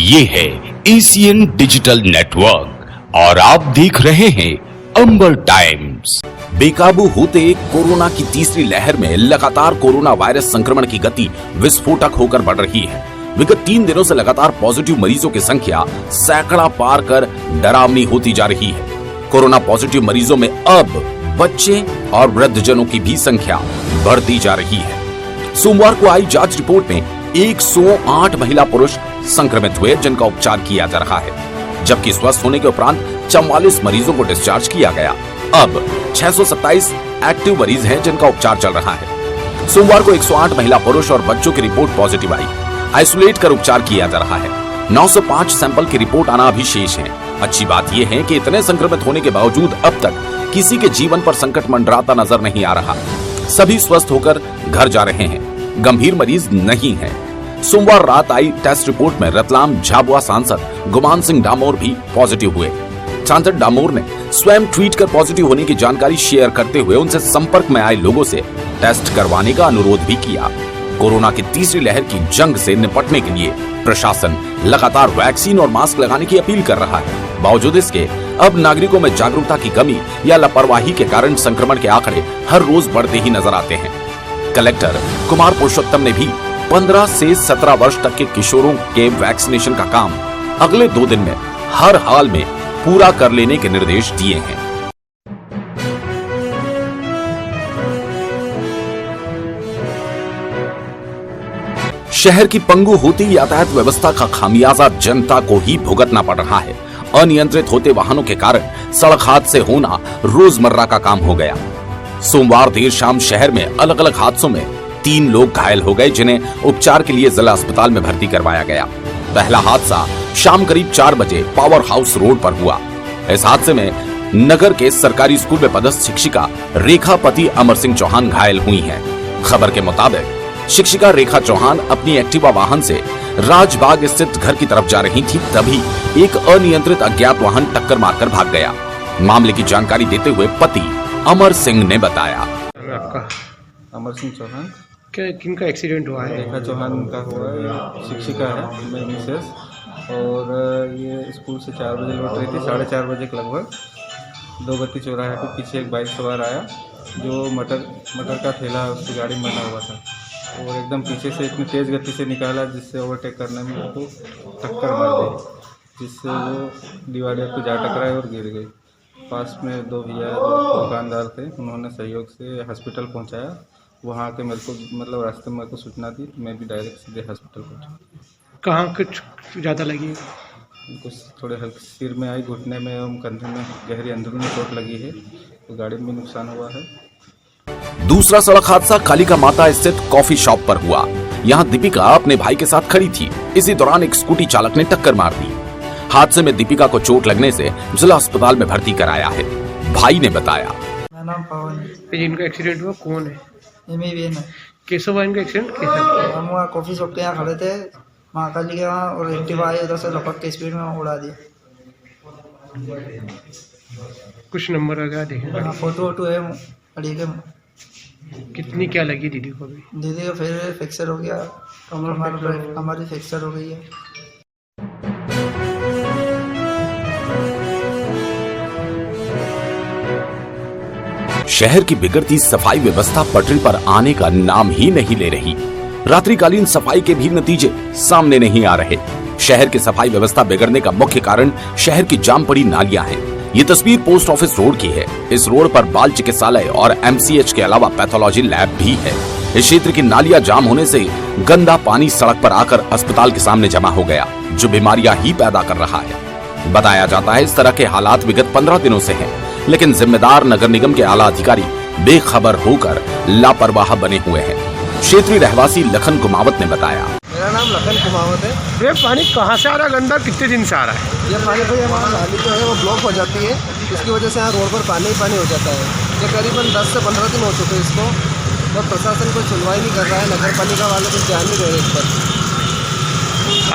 ये है Asian digital network और आप देख रहे हैं अंबर टाइम्स। बेकाबू होते कोरोना की तीसरी लहर में लगातार कोरोना वायरस संक्रमण की गति विस्फोटक होकर बढ़ रही है। विगत 3 दिनों से लगातार पॉजिटिव मरीजों की संख्या सैकड़ा पार कर डरावनी होती जा रही है। कोरोना पॉजिटिव मरीजों में अब बच्चे और वृद्धजनों की भी संख्या बढ़ती जा रही है। सोमवार को आई जांच रिपोर्ट में 108 महिला पुरुष संक्रमित हुए जिनका उपचार किया जा रहा है, जबकि स्वस्थ होने के उपरांत 44 मरीजों को डिस्चार्ज किया गया। अब 627 एक्टिव मरीज हैं जिनका उपचार चल रहा है। सोमवार को 108 महिला पुरुष और बच्चों की रिपोर्ट पॉजिटिव आई। आइसोलेट कर उपचार किया जा रहा है। 905 सैंपल की रिपोर्ट आना अभी शेष है। अच्छी बात यह है कि इतने संक्रमित होने के बावजूद अब तक किसी के जीवन पर संकट मंडराता नजर नहीं आ रहा। सभी स्वस्थ होकर घर जा रहे हैं, गंभीर मरीज नहीं है। सोमवार रात आई टेस्ट रिपोर्ट में रतलाम झाबुआ सांसद गुमान सिंह डामोर भी पॉजिटिव हुए। सांसद डामोर ने स्वयं ट्वीट कर पॉजिटिव होने की जानकारी शेयर करते हुए उनसे संपर्क में आए लोगों से टेस्ट करवाने का अनुरोध भी किया। कोरोना की तीसरी लहर की जंग से निपटने के लिए प्रशासन लगातार वैक्सीन और मास्क लगाने की अपील कर रहा है। बावजूद इसके अब नागरिकों में जागरूकता की कमी या लापरवाही के कारण संक्रमण के आंकड़े हर रोज बढ़ते ही नजर आते हैं। कलेक्टर कुमार पुरुषोत्तम ने भी 15 से 17 वर्ष तक के किशोरों के वैक्सीनेशन का काम अगले 2 दिन में हर हाल में पूरा कर लेने के निर्देश दिए हैं। शहर की पंगु होती यातायात व्यवस्था का खामियाजा जनता को ही भुगतना पड़ रहा है। अनियंत्रित होते वाहनों के कारण सड़क हादसे होना रोजमर्रा का काम हो गया। सोमवार देर शाम शहर में अलग अलग हादसों में 3 लोग घायल हो गए, जिन्हें उपचार के लिए जिला अस्पताल में भर्ती करवाया गया। पहला हादसा शाम करीब 4 बजे पावर हाउस रोड पर हुआ। इस हादसे में नगर के सरकारी स्कूल में पदस्थ शिक्षिका रेखा पति अमर सिंह चौहान घायल हुई हैं। खबर के मुताबिक शिक्षिका रेखा चौहान अपनी एक्टिवा वाहन से राजबाग स्थित घर की तरफ जा रही थी, तभी एक अनियंत्रित अज्ञात वाहन टक्कर मारकर भाग गया। मामले की जानकारी देते हुए पति अमर सिंह ने बताया, आपका अमर सिंह चौहान, क्या किनका एक्सीडेंट हुआ है? रेखा चौहान का हुआ है, शिक्षिका है, मैं मिसेस, और ये स्कूल से 4 बजे लौट रही थी। 4:30 बजे के लगभग 2 गति चौराहे पे पीछे एक बाइक सवार आया जो मटर का ठेला उसकी गाड़ी में बना हुआ था, और एकदम पीछे से इतनी तेज़ गति से निकाला जिससे ओवरटेक करने में उसको टक्कर मार दी, जिससे वो डिवाइडर पे जा टकराई और गिर गई। पास में 2 भैया दुकानदार थे, उन्होंने सहयोग से हॉस्पिटल पहुंचाया। वहाँ आके मेरे को मतलब रास्ते में मेरे को सूचना दी, तो मैं भी डायरेक्ट सीधे हॉस्पिटल पहुंचा। कहाँ कुछ ज़्यादा लगी? कुछ थोड़े हल्के सिर में आई, घुटने में एवं कंधे में गहरी अंदरूनी चोट लगी है, तो गाड़ी में नुकसान हुआ है। दूसरा सड़क हादसा कालिका माता स्थित कॉफी शॉप पर हुआ। यहाँ दीपिका अपने भाई के साथ खड़ी थी। इसी दौरान एक स्कूटी चालक ने टक्कर मार दी। हादसे में दीपिका को चोट लगने से जिला अस्पताल में भर्ती कराया है। भाई ने बताया, मेरा नाम पवन है। जिनका एक्सीडेंट हुआ कौन है? मेरी बहन है। कैसे हुआ इनका एक्सीडेंट? कैसे? हम वहाँ कॉफ़ी शॉप के यहाँ खड़े थे, महाकाली के वहाँ, और एक्टिवा आई उधर से लपक के स्पीड में उड़ा दिया। कुछ नंबर वगैरह देखे? हाँ, फोटो है गाड़ी के। कितनी क्या लगी दीदी को? भी दीदी का फिर फ्रैक्चर हो गया, हमारी फ्रैक्चर हो गई है। शहर की बिगड़ती सफाई व्यवस्था पटरी पर आने का नाम ही नहीं ले रही। रात्रिकालीन सफाई के भी नतीजे सामने नहीं आ रहे। शहर की सफाई व्यवस्था बिगड़ने का मुख्य कारण शहर की जाम पड़ी नालियां हैं। ये तस्वीर पोस्ट ऑफिस रोड की है। इस रोड पर बाल चिकित्सालय और MCH के अलावा पैथोलॉजी लैब भी है। इस क्षेत्र की नालियां जाम होने से गंदा पानी सड़क पर आकर अस्पताल के सामने जमा हो गया, जो बीमारियां ही पैदा कर रहा है। बताया जाता है इस तरह के हालात विगत 15 दिनों से हैं, लेकिन जिम्मेदार नगर निगम के आला अधिकारी बेखबर होकर लापरवाह बने हुए हैं। क्षेत्रीय रहवासी लखन कुमावत ने बताया, मेरा नाम लखन कुमावत है। ये पानी कहाँ से आ रहा है? गंदा कितने दिन से आ रहा है? ये पानी भाई हमारा नाली जो है वो ब्लॉक हो जाती है, इसकी वजह से यहाँ रोड पर पानी ही पानी हो जाता है। ये करीबन 10 से 15 दिन हो चुके हैं इसको, और प्रशासन कोई सुनवाई नहीं कर रहा है। नगर पालिका वाले कुछ ध्यान नहीं दे रहे इस पर।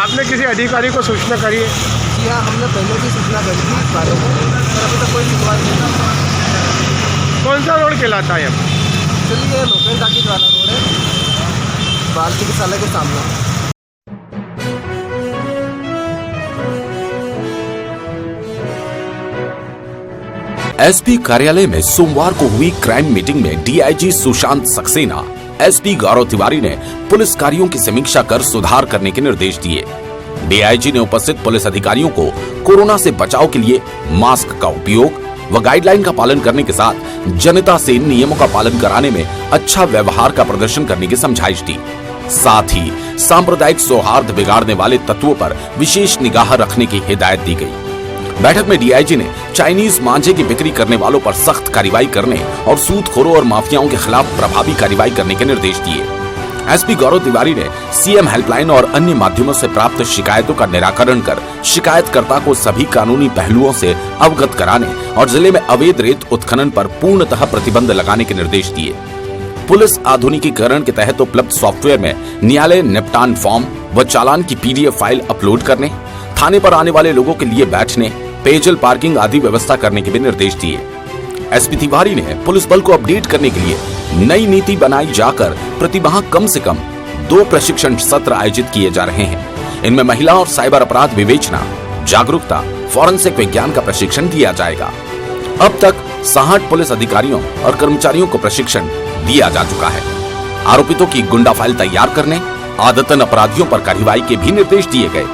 आपने किसी अधिकारी को सूचना करी है? जी हाँ, हमने पहले भी सूचना करी थी इस बारे में, पर अभी तक कोई सुनवाई नहीं कर रहा। कौन सा रोड कहलाता है? चलिए, लोकेल टाकी वाला रोड है, बाल चिकित्सालय के सामने। एसपी कार्यालय में सोमवार को हुई क्राइम मीटिंग में डीआईजी सुशांत सक्सेना, एसपी गौरव तिवारी ने पुलिस कार्यों की समीक्षा कर सुधार करने के निर्देश दिए। डीआईजी ने उपस्थित पुलिस अधिकारियों को कोरोना से बचाव के लिए मास्क का उपयोग व गाइडलाइन का पालन करने के साथ जनता से नियमों का पालन कराने में अच्छा व्यवहार का प्रदर्शन करने की समझाइश दी। साथ ही सांप्रदायिक सौहार्द बिगाड़ने वाले तत्वों पर विशेष निगाह रखने की हिदायत दी गई। बैठक में डीआईजी ने चाइनीज मांझे की बिक्री करने वालों पर सख्त कार्रवाई करने और सूदखोरों और माफियाओं के खिलाफ प्रभावी कार्रवाई करने के निर्देश दिए। एसपी गौरव तिवारी ने सीएम हेल्पलाइन और अन्य माध्यमों से प्राप्त शिकायतों का निराकरण कर शिकायतकर्ता को सभी कानूनी पहलुओं से अवगत कराने और जिले में अवैध रेत उत्खनन पर पूर्णतः प्रतिबंध लगाने के निर्देश दिए। पुलिस आधुनिकीकरण के तहत उपलब्ध सॉफ्टवेयर में न्यायालय निपटान फॉर्म व चालान की पीडीएफ फाइल अपलोड करने, थाने पर आने वाले लोगों के लिए बैठने, पेयजल, पार्किंग आदि व्यवस्था करने के भी निर्देश दिए। एसपी तिवारी ने पुलिस बल को अपडेट करने के लिए नई नीति बनाई जाकर प्रतिमाह कम से कम 2 प्रशिक्षण सत्र आयोजित किए जा रहे हैं। इनमें महिला और साइबर अपराध विवेचना, जागरूकता, फॉरेंसिक विज्ञान का प्रशिक्षण दिया जाएगा। अब तक 60 पुलिस अधिकारियों और कर्मचारियों को प्रशिक्षण दिया जा चुका है। आरोपितों की गुंडा फाइल तैयार करने, आदतन अपराधियों पर कार्रवाई के भी निर्देश दिए गए।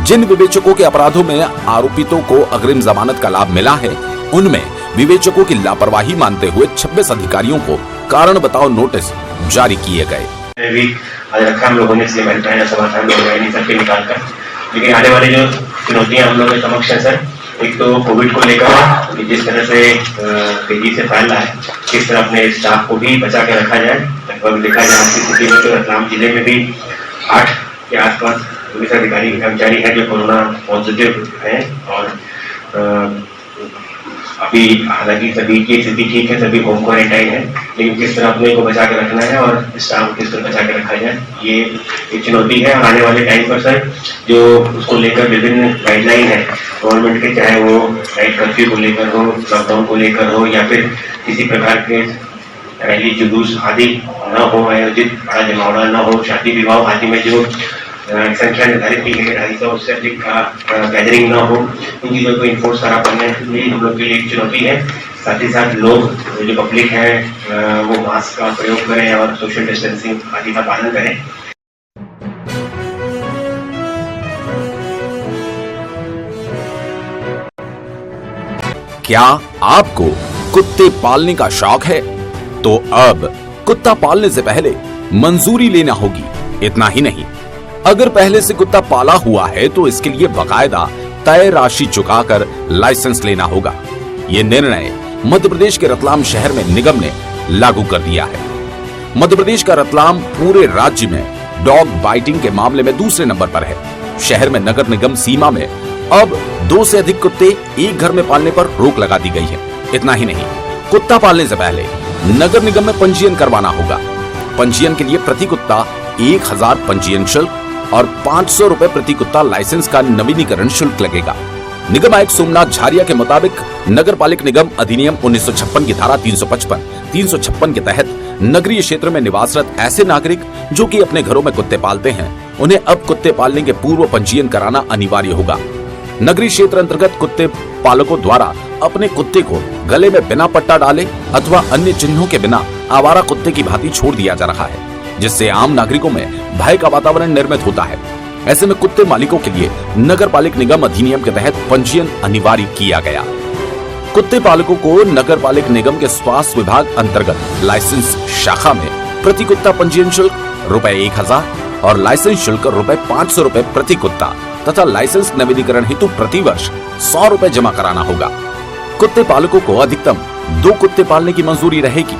जिन विवेचकों के अपराधों में आरोपितों को अग्रिम जमानत का लाभ मिला है, उनमें विवेचकों की लापरवाही मानते हुए 26 अधिकारियों को कारण बताओ नोटिस जारी किए गए। भी आज रखा हम लोगों ने इसलिए मैंने समाधान सबके निकाल कर, लेकिन आने वाली जो चुनौतियां हम लोगों के समक्ष है सर, एक तो कोविड को लेकर जिस तरह से तेजी से फैल रहा है, किस तरह अपने स्टाफ को भी बचा के रखा जाए। लगभग देखा जाए आज की स्थिति में तो रतलाम जिले में भी 8 के आसपास पुलिस अधिकारी कर्मचारी हैं जो कोरोना पॉजिटिव हैं और अभी हालांकि सभी की स्थिति ठीक है, सभी होम क्वारंटाइन है, लेकिन किस तरह अपने को बचा के रखना है और स्टाफ को किस तरह बचा के रखा जाए, ये एक चुनौती है। और आने वाले टाइम पर सर जो उसको लेकर विभिन्न गाइडलाइन है गवर्नमेंट के, चाहे वो नाइट कर्फ्यू को लेकर हो, लॉकडाउन को लेकर हो, या फिर किसी प्रकार के रैली जुलूस आदि न हो, आयोजित बड़ा जमावड़ा न हो, शादी विवाह आदि में जो संख्या निर्धारित की गई है 250 उससे अधिक का गैदरिंग न हो, इन चीज़ों को इन्फोर्स करा पाने में हम लोग के लिए एक चुनौती है। साथ ही साथ लोग जो पब्लिक है वो मास्क का प्रयोग करें और सोशल डिस्टेंसिंग आदि का पालन करें। क्या आपको कुत्ते पालने का शौक है? तो अब कुत्ता पालने से पहले मंजूरी लेना होगी। इतना ही नहीं, अगर पहले से कुत्ता पाला हुआ है तो इसके लिए बकायदा तय राशि चुकाकर लाइसेंस लेना होगा। ये निर्णय मध्य प्रदेश के रतलाम शहर में निगम ने लागू कर दिया है। मध्य प्रदेश का रतलाम पूरे राज्य में डॉग बाइटिंग के मामले में दूसरे नंबर पर है। शहर में नगर निगम सीमा में अब 2 से अधिक कुत्ते एक घर में पालने पर रोक लगा दी गई है। इतना ही नहीं, कुत्ता पालने से पहले नगर निगम में पंजीयन करवाना होगा। पंजीयन के लिए प्रति कुत्ता 1000 पंजीयन शुल्क और 500 रुपए प्रति कुत्ता लाइसेंस का नवीनीकरण शुल्क लगेगा। निगम आयुक्त सोमनाथ झारिया के मुताबिक नगर पालिक निगम अधिनियम 1956 की धारा 356 के तहत नगरीय क्षेत्र में निवासरत ऐसे नागरिक जो कि अपने घरों में कुत्ते पालते हैं, उन्हें अब कुत्ते पालने के पूर्व पंजीयन कराना अनिवार्य होगा। नगरीय क्षेत्र अंतर्गत कुत्ते पालकों द्वारा अपने कुत्ते को गले में बिना पट्टा डाले अथवा अन्य चिन्हों के बिना आवारा कुत्ते की भांति छोड़ दिया जा रहा है, जिससे आम नागरिकों में भय का वातावरण निर्मित होता है। ऐसे में कुत्ते मालिकों के लिए नगर पालिक निगम अधिनियम के तहत पंजीयन अनिवार्य किया गया। कुत्ते पालकों को नगर पालिक निगम के स्वास्थ्य विभाग अंतर्गत लाइसेंस शाखा में प्रति कुत्ता पंजीयन शुल्क ₹1000 और लाइसेंस शुल्क ₹500 प्रति कुत्ता तथा लाइसेंस नवीनीकरण हेतु प्रति वर्ष ₹100 जमा कराना होगा। कुत्ते पालकों को अधिकतम 2 कुत्ते पालने की मंजूरी रहेगी।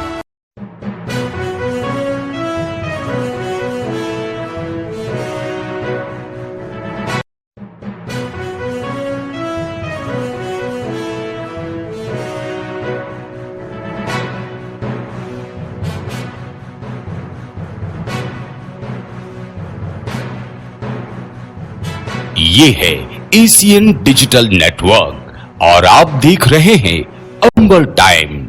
ये है एशियन डिजिटल नेटवर्क और आप देख रहे हैं अंबर टाइम।